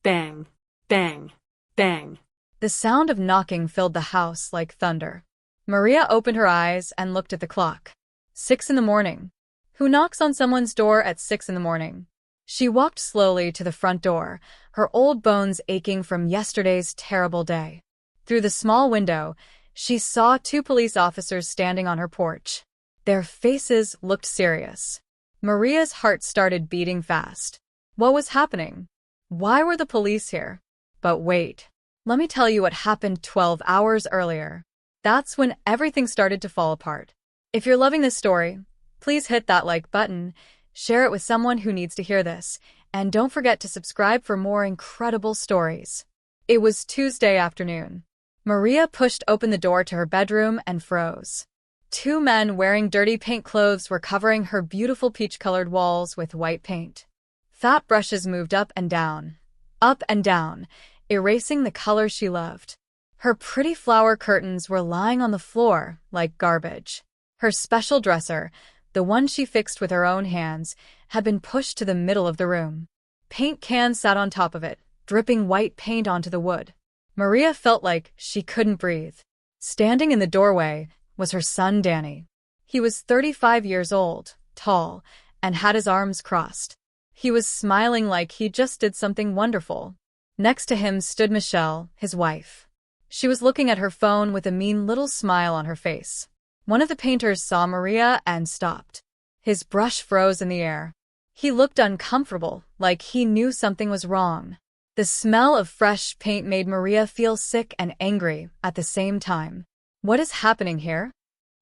Bang, bang, bang. The sound of knocking filled the house like thunder. Maria opened her eyes and looked at the clock. 6 in the morning. Who knocks on someone's door at 6 in the morning? She walked slowly to the front door, her old bones aching from yesterday's terrible day. Through the small window, she saw 2 police officers standing on her porch. Their faces looked serious. Maria's heart started beating fast. What was happening? Why were the police here? But wait. Let me tell you what happened 12 hours earlier. That's when everything started to fall apart. If you're loving this story, please hit that like button, share it with someone who needs to hear this, and don't forget to subscribe for more incredible stories. It was Tuesday afternoon. Maria pushed open the door to her bedroom and froze. 2 men wearing dirty paint clothes were covering her beautiful peach-colored walls with white paint. Fat brushes moved up and down, erasing the color she loved. Her pretty flower curtains were lying on the floor like garbage. Her special dresser, the one she fixed with her own hands, had been pushed to the middle of the room. Paint cans sat on top of it, dripping white paint onto the wood. Maria felt like she couldn't breathe. Standing in the doorway was her son Danny. He was 35 years old, tall, and had his arms crossed. He was smiling like he just did something wonderful. Next to him stood Michelle, his wife. She was looking at her phone with a mean little smile on her face. One of the painters saw Maria and stopped. His brush froze in the air. He looked uncomfortable, like he knew something was wrong. The smell of fresh paint made Maria feel sick and angry at the same time. What is happening here?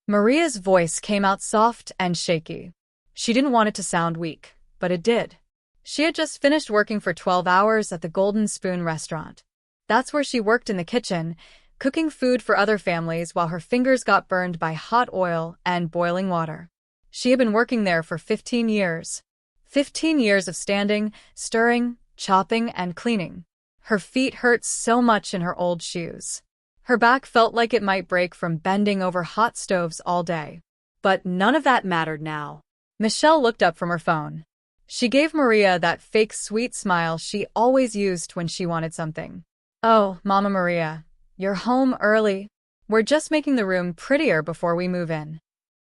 Maria's voice came out soft and shaky. She didn't want it to sound weak, but it did. She had just finished working for 12 hours at the Golden Spoon restaurant. That's where she worked in the kitchen, cooking food for other families while her fingers got burned by hot oil and boiling water. She had been working there for 15 years. 15 years of standing, stirring, chopping, and cleaning. Her feet hurt so much in her old shoes. Her back felt like it might break from bending over hot stoves all day. But none of that mattered now. Michelle looked up from her phone. She gave Maria that fake sweet smile she always used when she wanted something. "Oh, Mama Maria, you're home early. We're just making the room prettier before we move in."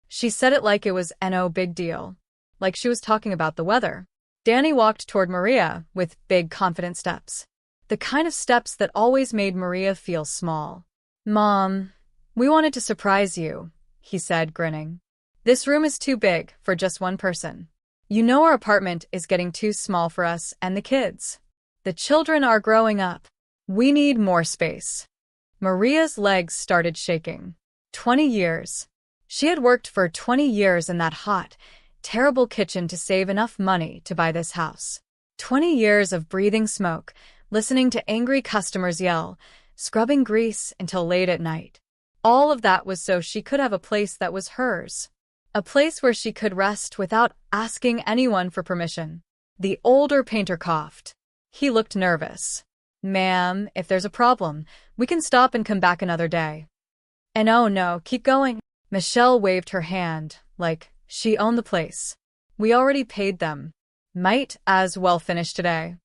She said it like it was no big deal, like she was talking about the weather. Danny walked toward Maria with big, confident steps. The kind of steps that always made Maria feel small. "Mom, we wanted to surprise you," he said, grinning. "This room is too big for just one person. You know our apartment is getting too small for us and the kids. The children are growing up. We need more space." Maria's legs started shaking. 20 years. She had worked for 20 years in that hot, terrible kitchen to save enough money to buy this house. 20 years of breathing smoke, listening to angry customers yell, scrubbing grease until late at night. All of that was so she could have a place that was hers. A place where she could rest without asking anyone for permission. The older painter coughed. He looked nervous. "Ma'am, if there's a problem, we can stop and come back another day." "And oh no, keep going." Michelle waved her hand, like she owned the place. "We already paid them. Might as well finish today."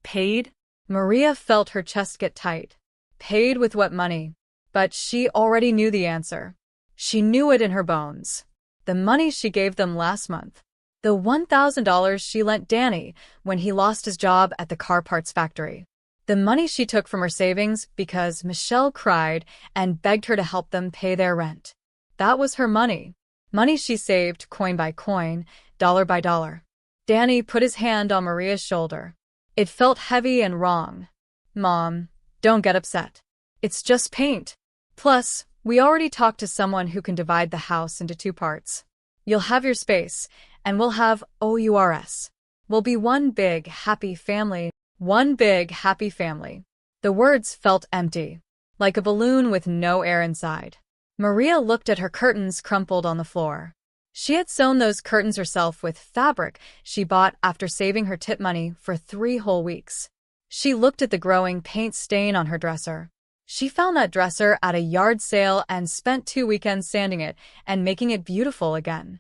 Paid? Maria felt her chest get tight. Paid with what money? But she already knew the answer. She knew it in her bones. The money she gave them last month. The $1,000 she lent Danny when he lost his job at the car parts factory. The money she took from her savings because Michelle cried and begged her to help them pay their rent. That was her money. Money she saved coin by coin, dollar by dollar. Danny put his hand on Maria's shoulder. It felt heavy and wrong. "Mom, don't get upset. It's just paint. Plus, we already talked to someone who can divide the house into 2 parts. You'll have your space, and we'll have OURS. We'll be one big, happy family. One big, happy family." The words felt empty, like a balloon with no air inside. Maria looked at her curtains crumpled on the floor. She had sewn those curtains herself with fabric she bought after saving her tip money for 3 whole weeks. She looked at the growing paint stain on her dresser. She found that dresser at a yard sale and spent 2 weekends sanding it and making it beautiful again.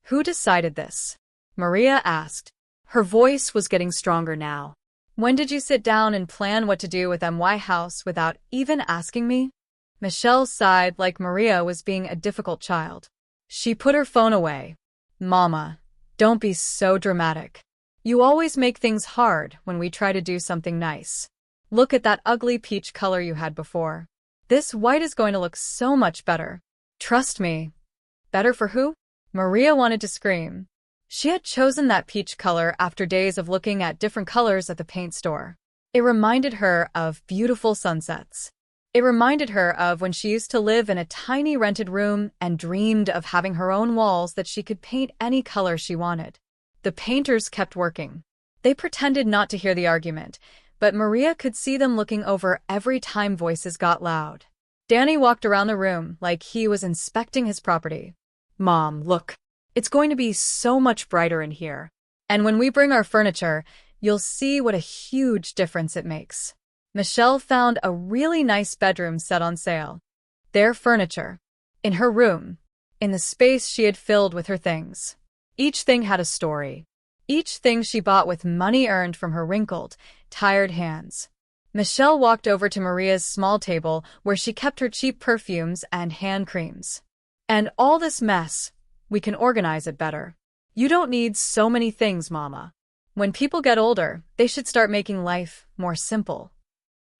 "Who decided this?" Maria asked. Her voice was getting stronger now. When did you sit down and plan what to do with MY house without even asking me? Michelle sighed like Maria was being a difficult child. She put her phone away. Mama, don't be so dramatic. You always make things hard when we try to do something nice. Look at that ugly peach color you had before. This white is going to look so much better. Trust me. Better for who? Maria wanted to scream. She had chosen that peach color after days of looking at different colors at the paint store. It reminded her of beautiful sunsets. It reminded her of when she used to live in a tiny rented room and dreamed of having her own walls that she could paint any color she wanted. The painters kept working. They pretended not to hear the argument, but Maria could see them looking over every time voices got loud. Danny walked around the room like he was inspecting his property. Mom, look. It's going to be so much brighter in here. And when we bring our furniture, you'll see what a huge difference it makes. Michelle found a really nice bedroom set on sale. Their furniture. In her room. In the space she had filled with her things. Each thing had a story. Each thing she bought with money earned from her wrinkled, tired hands. Michelle walked over to Maria's small table where she kept her cheap perfumes and hand creams. And all this mess, we can organize it better. You don't need so many things, Mama. When people get older, they should start making life more simple.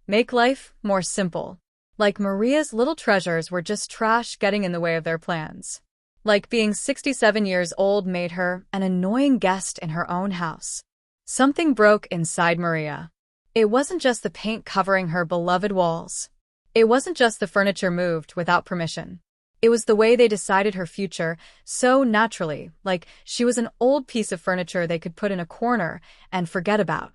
Make life more simple. Like Maria's little treasures were just trash getting in the way of their plans. Like being 67 years old made her an annoying guest in her own house. Something broke inside Maria. It wasn't just the paint covering her beloved walls. It wasn't just the furniture moved without permission. It was the way they decided her future so naturally, like she was an old piece of furniture they could put in a corner and forget about.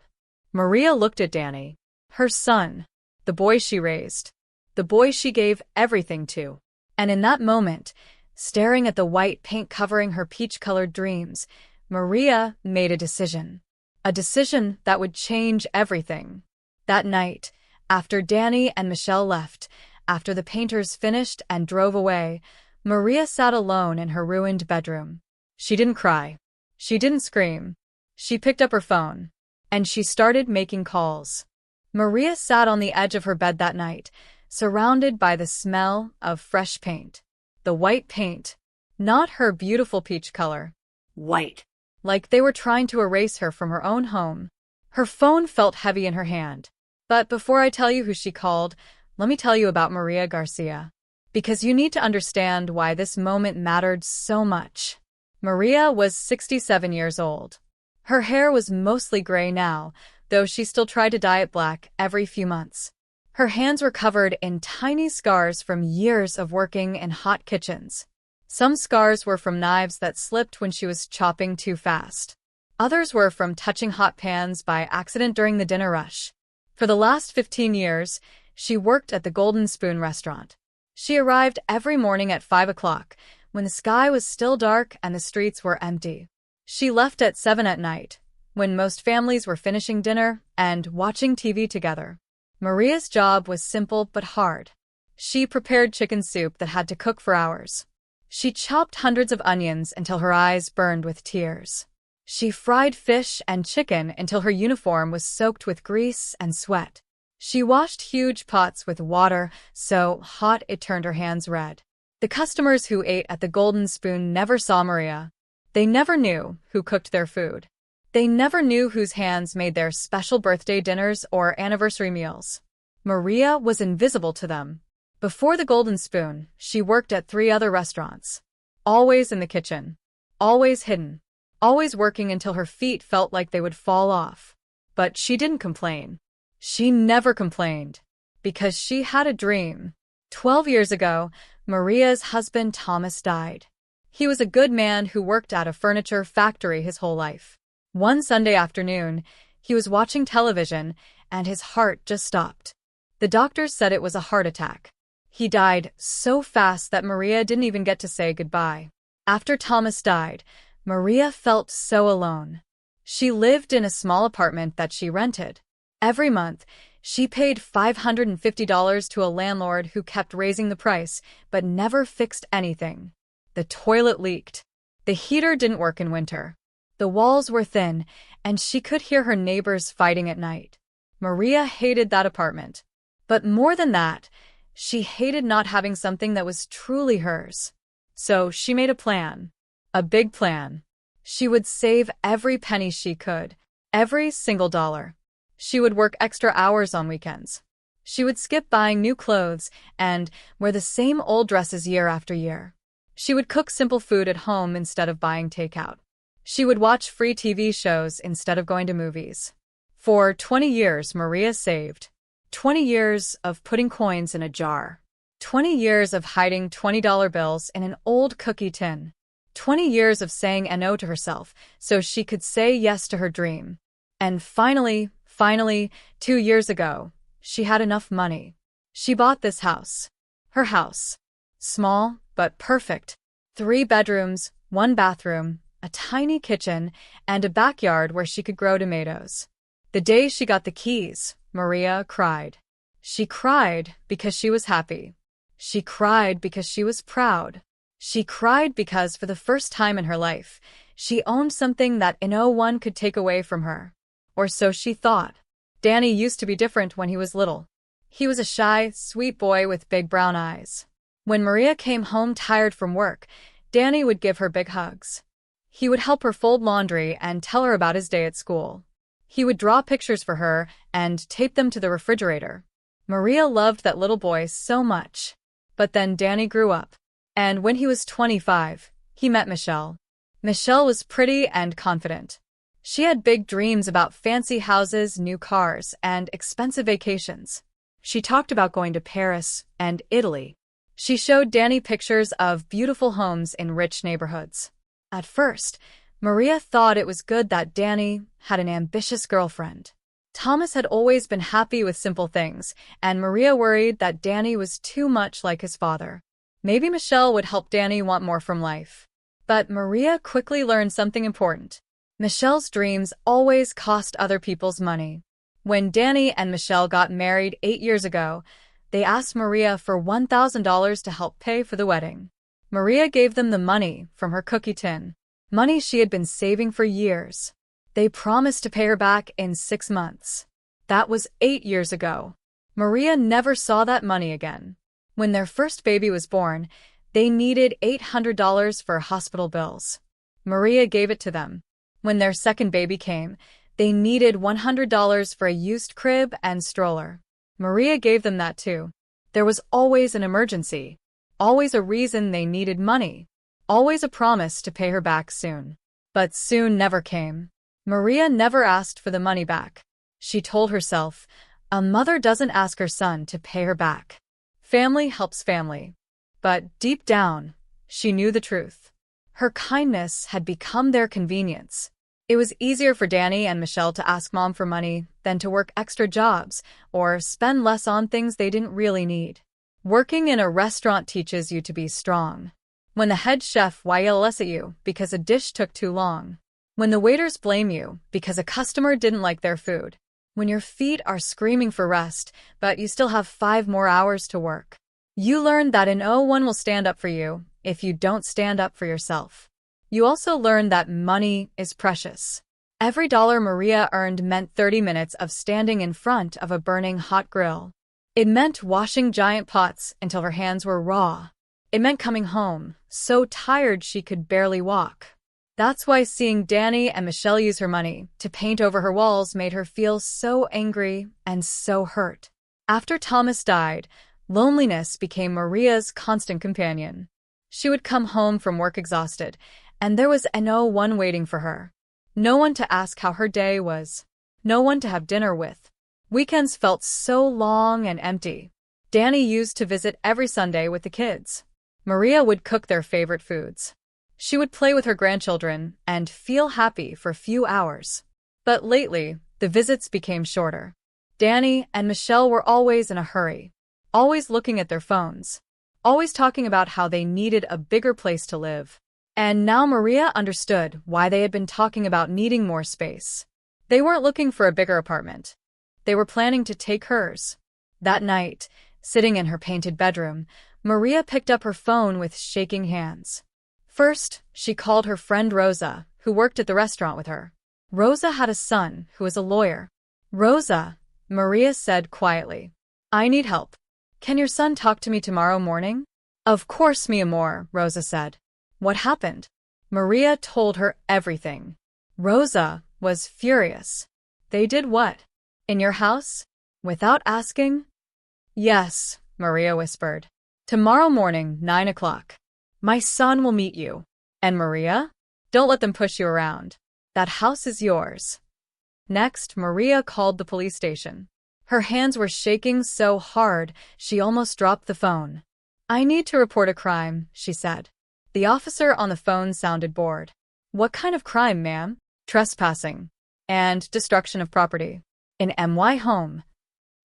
Maria looked at Danny, her son, the boy she raised, the boy she gave everything to. And in that moment, staring at the white paint covering her peach-colored dreams, Maria made a decision. A decision that would change everything. That night, after Danny and Michelle left, after the painters finished and drove away, Maria sat alone in her ruined bedroom. She didn't cry. She didn't scream. She picked up her phone. And she started making calls. Maria sat on the edge of her bed that night, surrounded by the smell of fresh paint. The white paint. Not her beautiful peach color. White. Like they were trying to erase her from her own home. Her phone felt heavy in her hand. But before I tell you who she called, let me tell you about Maria Garcia. Because you need to understand why this moment mattered so much. Maria was 67 years old. Her hair was mostly gray now, though she still tried to dye it black every few months. Her hands were covered in tiny scars from years of working in hot kitchens. Some scars were from knives that slipped when she was chopping too fast. Others were from touching hot pans by accident during the dinner rush. For the last 15 years, she worked at the Golden Spoon restaurant. She arrived every morning at 5 o'clock, when the sky was still dark and the streets were empty. She left at 7 at night, when most families were finishing dinner and watching TV together. Maria's job was simple but hard. She prepared chicken soup that had to cook for hours. She chopped hundreds of onions until her eyes burned with tears. She fried fish and chicken until her uniform was soaked with grease and sweat. She washed huge pots with water so hot it turned her hands red. The customers who ate at the Golden Spoon never saw Maria. They never knew who cooked their food. They never knew whose hands made their special birthday dinners or anniversary meals. Maria was invisible to them. Before the Golden Spoon, she worked at 3 other restaurants. Always in the kitchen. Always hidden. Always working until her feet felt like they would fall off. But she didn't complain. She never complained. Because she had a dream. 12 years ago, Maria's husband Thomas died. He was a good man who worked at a furniture factory his whole life. One Sunday afternoon, he was watching television and his heart just stopped. The doctors said it was a heart attack. He died so fast that Maria didn't even get to say goodbye. After Thomas died, Maria felt so alone. She lived in a small apartment that she rented. Every month, she paid $550 to a landlord who kept raising the price, but never fixed anything. The toilet leaked. The heater didn't work in winter. The walls were thin, and she could hear her neighbors fighting at night. Maria hated that apartment. But more than that, she hated not having something that was truly hers. So she made a plan. A big plan. She would save every penny she could, every single dollar. She would work extra hours on weekends. She would skip buying new clothes and wear the same old dresses year after year. She would cook simple food at home instead of buying takeout. She would watch free TV shows instead of going to movies. For 20 years, Maria saved. 20 years of putting coins in a jar. 20 years of hiding $20 bills in an old cookie tin. 20 years of saying no to herself so she could say yes to her dream. And finally, 2 years ago, she had enough money. She bought this house. Her house. Small, but perfect. 3 bedrooms, 1 bathroom, a tiny kitchen, and a backyard where she could grow tomatoes. The day she got the keys, Maria cried. She cried because she was happy. She cried because she was proud. She cried because for the first time in her life, she owned something that no one could take away from her. Or so she thought. Danny used to be different when he was little. He was a shy, sweet boy with big brown eyes. When Maria came home tired from work, Danny would give her big hugs. He would help her fold laundry and tell her about his day at school. He would draw pictures for her and tape them to the refrigerator. Maria loved that little boy so much. But then Danny grew up. And when he was 25, he met Michelle. Michelle was pretty and confident. She had big dreams about fancy houses, new cars, and expensive vacations. She talked about going to Paris and Italy. She showed Danny pictures of beautiful homes in rich neighborhoods. At first, Maria thought it was good that Danny had an ambitious girlfriend. Thomas had always been happy with simple things, and Maria worried that Danny was too much like his father. Maybe Michelle would help Danny want more from life. But Maria quickly learned something important. Michelle's dreams always cost other people's money. When Danny and Michelle got married 8 years ago, they asked Maria for $1,000 to help pay for the wedding. Maria gave them the money from her cookie tin, money she had been saving for years. They promised to pay her back in 6 months. That was 8 years ago. Maria never saw that money again. When their first baby was born, they needed $800 for hospital bills. Maria gave it to them. When their second baby came, they needed $100 for a used crib and stroller. Maria gave them that too. There was always an emergency, always a reason they needed money, always a promise to pay her back soon. But soon never came. Maria never asked for the money back. She told herself, a mother doesn't ask her son to pay her back. Family helps family. But deep down, she knew the truth. Her kindness had become their convenience. It was easier for Danny and Michelle to ask Mom for money than to work extra jobs or spend less on things they didn't really need. Working in a restaurant teaches you to be strong. When the head chef yells at you because a dish took too long. When the waiters blame you because a customer didn't like their food. When your feet are screaming for rest, but you still have 5 more hours to work. You learn that no one will stand up for you if you don't stand up for yourself. You also learn that money is precious. Every dollar Maria earned meant 30 minutes of standing in front of a burning hot grill. It meant washing giant pots until her hands were raw. It meant coming home, so tired she could barely walk. That's why seeing Danny and Michelle use her money to paint over her walls made her feel so angry and so hurt. After Thomas died, loneliness became Maria's constant companion. She would come home from work exhausted, and there was no one waiting for her. No one to ask how her day was. No one to have dinner with. Weekends felt so long and empty. Danny used to visit every Sunday with the kids. Maria would cook their favorite foods. She would play with her grandchildren and feel happy for a few hours. But lately, the visits became shorter. Danny and Michelle were always in a hurry, always looking at their phones, always talking about how they needed a bigger place to live. And now Maria understood why they had been talking about needing more space. They weren't looking for a bigger apartment. They were planning to take hers. That night, sitting in her painted bedroom, Maria picked up her phone with shaking hands. First, she called her friend Rosa, who worked at the restaurant with her. Rosa had a son who was a lawyer. Rosa, Maria said quietly. I need help. Can your son talk to me tomorrow morning? Of course, mi amor, Rosa said. What happened? Maria told her everything. Rosa was furious. They did what? In your house? Without asking? Yes, Maria whispered. Tomorrow morning, 9 o'clock. My son will meet you. And Maria? Don't let them push you around. That house is yours. Next, Maria called the police station. Her hands were shaking so hard, she almost dropped the phone. I need to report a crime, she said. The officer on the phone sounded bored. What kind of crime, ma'am? Trespassing. And destruction of property. In MY home.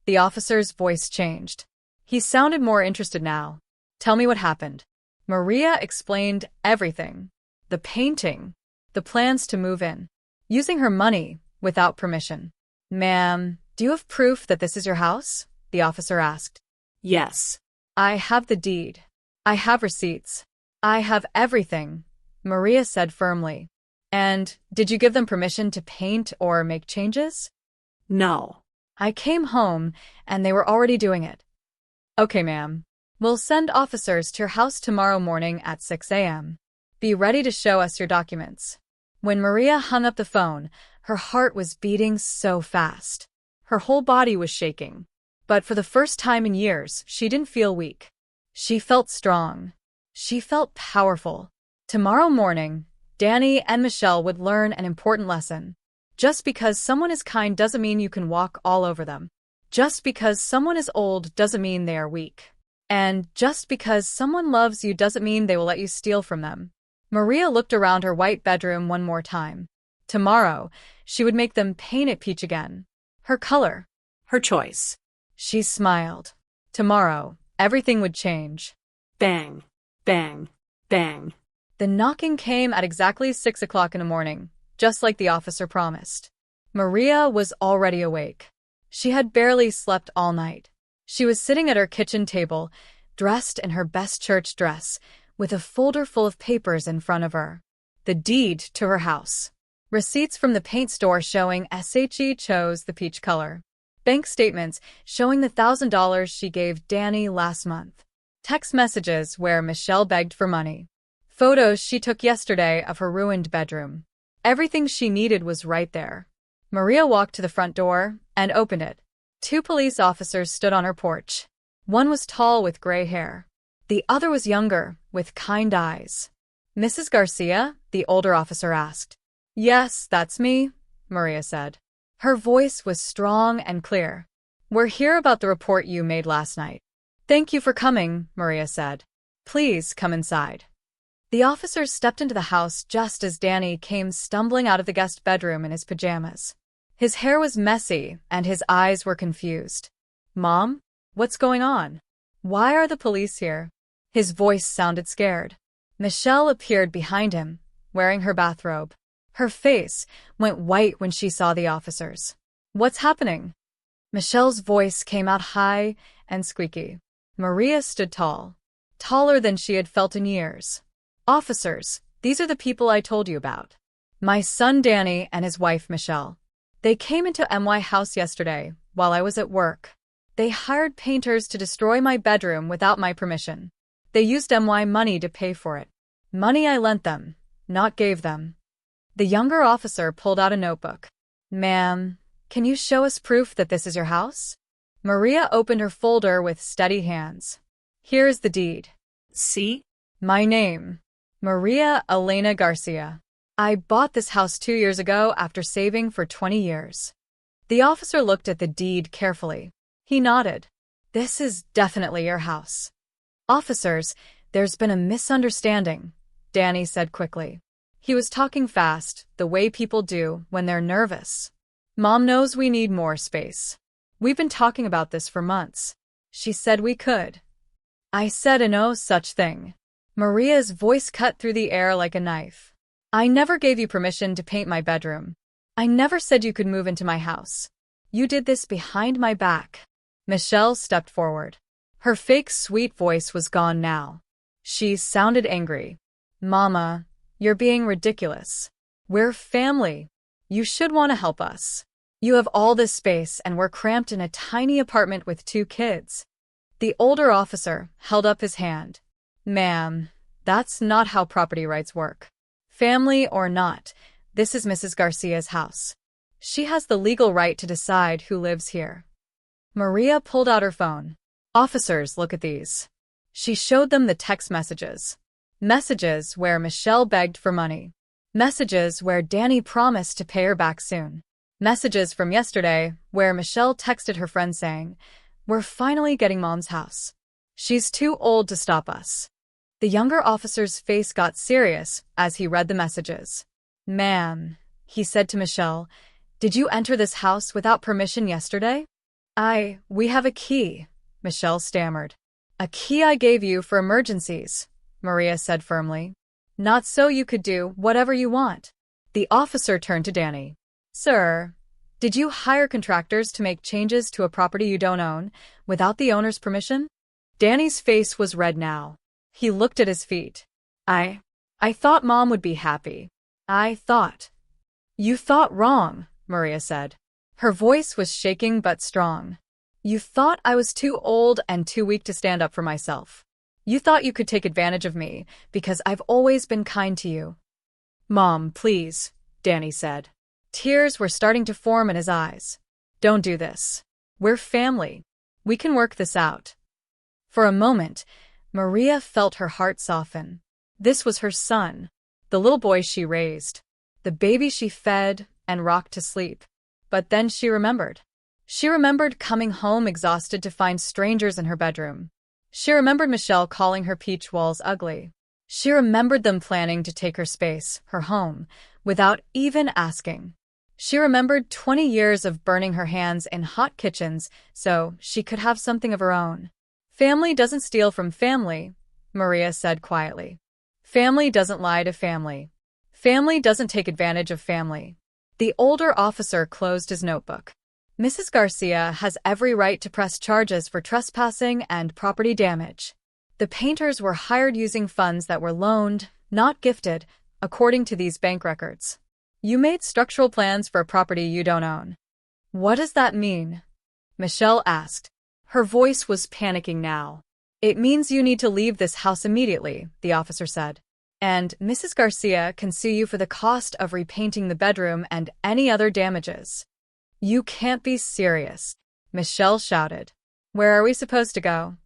The officer's voice changed. He sounded more interested now. Tell me what happened. Maria explained everything. The painting. The plans to move in. Using her money without permission. Ma'am, do you have proof that this is your house? The officer asked. Yes. I have the deed. I have receipts. I have everything, Maria said firmly. And did you give them permission to paint or make changes? No. I came home and they were already doing it. Okay, ma'am. We'll send officers to your house tomorrow morning at 6 a.m. Be ready to show us your documents. When Maria hung up the phone, her heart was beating so fast. Her whole body was shaking. But for the first time in years, she didn't feel weak. She felt strong. She felt powerful. Tomorrow morning, Danny and Michelle would learn an important lesson. Just because someone is kind doesn't mean you can walk all over them. Just because someone is old doesn't mean they are weak. And just because someone loves you doesn't mean they will let you steal from them. Maria looked around her white bedroom one more time. Tomorrow, she would make them paint it peach again. Her color. Her choice. She smiled. Tomorrow, everything would change. Bang, bang, bang. The knocking came at exactly 6 o'clock in the morning, just like the officer promised. Maria was already awake. She had barely slept all night. She was sitting at her kitchen table, dressed in her best church dress, with a folder full of papers in front of her. The deed to her house. Receipts from the paint store showing SHE chose the peach color. Bank statements showing the $1,000 she gave Danny last month. Text messages where Michelle begged for money. Photos she took yesterday of her ruined bedroom. Everything she needed was right there. Maria walked to the front door and opened it. 2 police officers stood on her porch. One was tall with gray hair. The other was younger, with kind eyes. Mrs. Garcia? The older officer asked. Yes, that's me, Maria said. Her voice was strong and clear. We're here about the report you made last night. Thank you for coming, Maria said. Please come inside. The officers stepped into the house just as Danny came stumbling out of the guest bedroom in his pajamas. His hair was messy and his eyes were confused. Mom? What's going on? Why are the police here? His voice sounded scared. Michelle appeared behind him, wearing her bathrobe. Her face went white when she saw the officers. What's happening? Michelle's voice came out high and squeaky. Maria stood tall, taller than she had felt in years. Officers, these are the people I told you about. My son Danny and his wife Michelle. They came into MY house yesterday while I was at work. They hired painters to destroy my bedroom without my permission. They used MY money to pay for it. Money I lent them, not gave them. The younger officer pulled out a notebook. Ma'am, can you show us proof that this is your house? Maria opened her folder with steady hands. Here is the deed. See? My name. Maria Elena Garcia. I bought this house 2 years ago after saving for 20 years. The officer looked at the deed carefully. He nodded. This is definitely your house. Officers, there's been a misunderstanding, Danny said quickly. He was talking fast, the way people do when they're nervous. Mom knows we need more space. We've been talking about this for months. She said we could. I said no such thing. Maria's voice cut through the air like a knife. I never gave you permission to paint my bedroom. I never said you could move into my house. You did this behind my back. Michelle stepped forward. Her fake sweet voice was gone now. She sounded angry. Mama, you're being ridiculous. We're family. You should want to help us. You have all this space and we're cramped in a tiny apartment with 2 kids. The older officer held up his hand. Ma'am, that's not how property rights work. Family or not, this is Mrs. Garcia's house. She has the legal right to decide who lives here. Maria pulled out her phone. Officers, look at these. She showed them the text messages. Messages where Michelle begged for money. Messages where Danny promised to pay her back soon. Messages from yesterday where Michelle texted her friend saying, "We're finally getting Mom's house. She's too old to stop us." The younger officer's face got serious as he read the messages. "Ma'am," he said to Michelle, "did you enter this house without permission yesterday?" We have a key," Michelle stammered. "A key I gave you for emergencies," Maria said firmly. "Not so you could do whatever you want." The officer turned to Danny. "Sir, did you hire contractors to make changes to a property you don't own without the owner's permission?" Danny's face was red now. He looked at his feet. I thought Mom would be happy. I thought." "You thought wrong," Maria said. Her voice was shaking but strong. "You thought I was too old and too weak to stand up for myself. You thought you could take advantage of me because I've always been kind to you." "Mom, please," Danny said. Tears were starting to form in his eyes. "Don't do this. We're family. We can work this out." For a moment, Maria felt her heart soften. This was her son, the little boy she raised, the baby she fed and rocked to sleep. But then she remembered. She remembered coming home exhausted to find strangers in her bedroom. She remembered Michelle calling her peach walls ugly. She remembered them planning to take her space, her home, without even asking. She remembered 20 years of burning her hands in hot kitchens so she could have something of her own. "Family doesn't steal from family," Maria said quietly. "Family doesn't lie to family. Family doesn't take advantage of family." The older officer closed his notebook. "Mrs. Garcia has every right to press charges for trespassing and property damage. The painters were hired using funds that were loaned, not gifted, according to these bank records. You made structural plans for a property you don't own." "What does that mean?" Michelle asked. Her voice was panicking now. "It means you need to leave this house immediately," the officer said. "And Mrs. Garcia can sue you for the cost of repainting the bedroom and any other damages." "You can't be serious," Michelle shouted. "Where are we supposed to go?"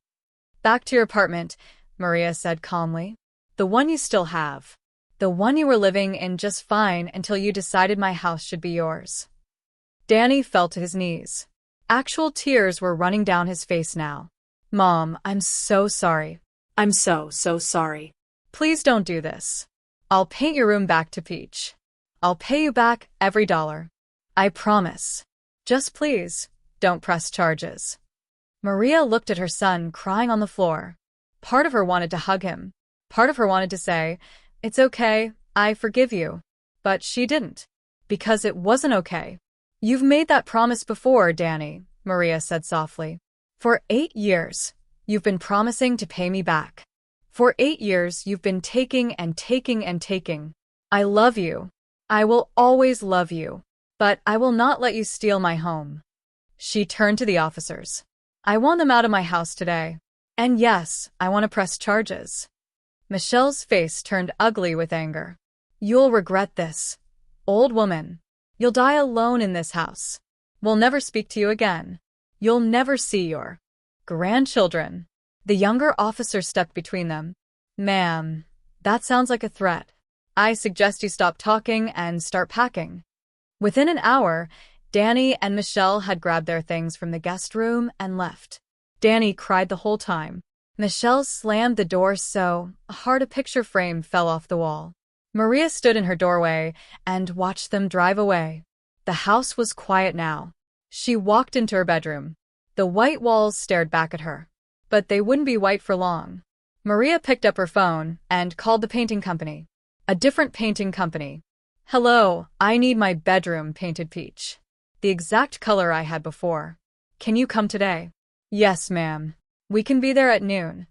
"Back to your apartment," Maria said calmly. "The one you still have. The one you were living in just fine until you decided my house should be yours." Danny fell to his knees. Actual tears were running down his face now. "Mom, I'm so sorry. I'm so sorry. Please don't do this. I'll paint your room back to peach. I'll pay you back every dollar. I promise. Just please, don't press charges." Maria looked at her son crying on the floor. Part of her wanted to hug him. Part of her wanted to say, "It's okay, I forgive you." But she didn't. Because it wasn't okay. "You've made that promise before, Danny," Maria said softly. "For 8 years, you've been promising to pay me back. For 8 years, you've been taking and taking and taking. I love you. I will always love you. But I will not let you steal my home." She turned to the officers. "I want them out of my house today. And yes, I want to press charges." Michelle's face turned ugly with anger. "You'll regret this. Old woman. You'll die alone in this house. We'll never speak to you again. You'll never see your grandchildren." The younger officer stepped between them. "Ma'am, that sounds like a threat. I suggest you stop talking and start packing." Within an hour, Danny and Michelle had grabbed their things from the guest room and left. Danny cried the whole time. Michelle slammed the door so hard a picture frame fell off the wall. Maria stood in her doorway and watched them drive away. The house was quiet now. She walked into her bedroom. The white walls stared back at her. But they wouldn't be white for long. Maria picked up her phone and called the painting company. A different painting company. "Hello, I need my bedroom painted peach. The exact color I had before. Can you come today?" "Yes, ma'am. We can be there at noon."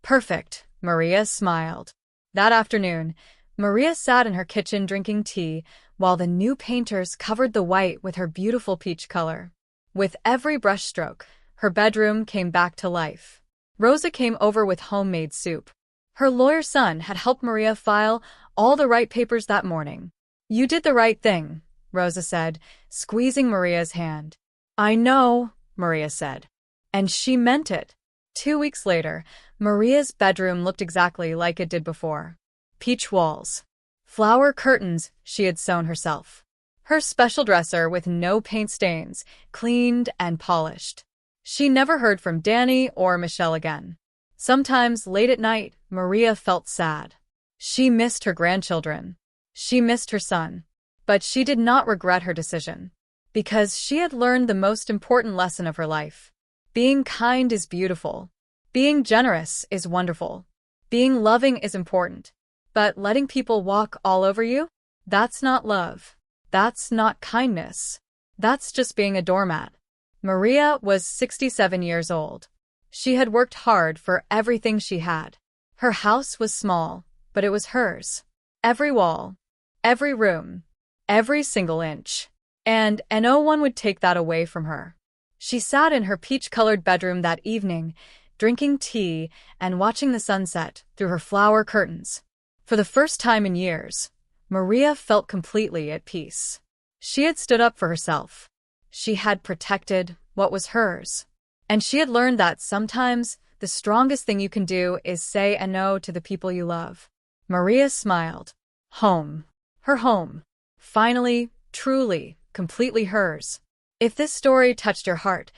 "Perfect," Maria smiled. That afternoon, Maria sat in her kitchen drinking tea while the new painters covered the white with her beautiful peach color. With every brushstroke, her bedroom came back to life. Rosa came over with homemade soup. Her lawyer's son had helped Maria file all the right papers that morning. "You did the right thing," Rosa said, squeezing Maria's hand. "I know," Maria said. And she meant it. 2 weeks later, Maria's bedroom looked exactly like it did before. Peach walls. Flower curtains she had sewn herself. Her special dresser with no paint stains, cleaned and polished. She never heard from Danny or Michelle again. Sometimes, late at night, Maria felt sad. She missed her grandchildren. She missed her son. But she did not regret her decision. Because she had learned the most important lesson of her life. Being kind is beautiful. Being generous is wonderful. Being loving is important. But letting people walk all over you? That's not love. That's not kindness. That's just being a doormat. Maria was 67 years old. She had worked hard for everything she had. Her house was small, but it was hers. Every wall, every room, every single inch. And no one would take that away from her. She sat in her peach-colored bedroom that evening, drinking tea and watching the sunset through her flower curtains. For the first time in years, Maria felt completely at peace. She had stood up for herself. She had protected what was hers. And she had learned that sometimes the strongest thing you can do is say a no to the people you love. Maria smiled. Home. Her home. Finally, truly, completely hers. If this story touched your heart,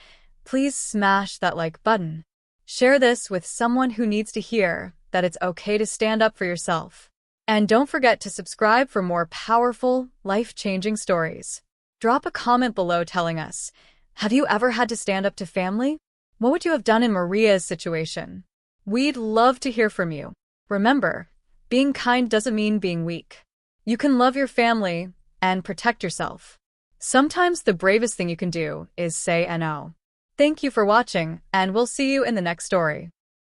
please smash that like button. Share this with someone who needs to hear that it's okay to stand up for yourself. And don't forget to subscribe for more powerful, life-changing stories. Drop a comment below telling us, have you ever had to stand up to family? What would you have done in Maria's situation? We'd love to hear from you. Remember, being kind doesn't mean being weak. You can love your family and protect yourself. Sometimes the bravest thing you can do is say no. Thank you for watching, and we'll see you in the next story.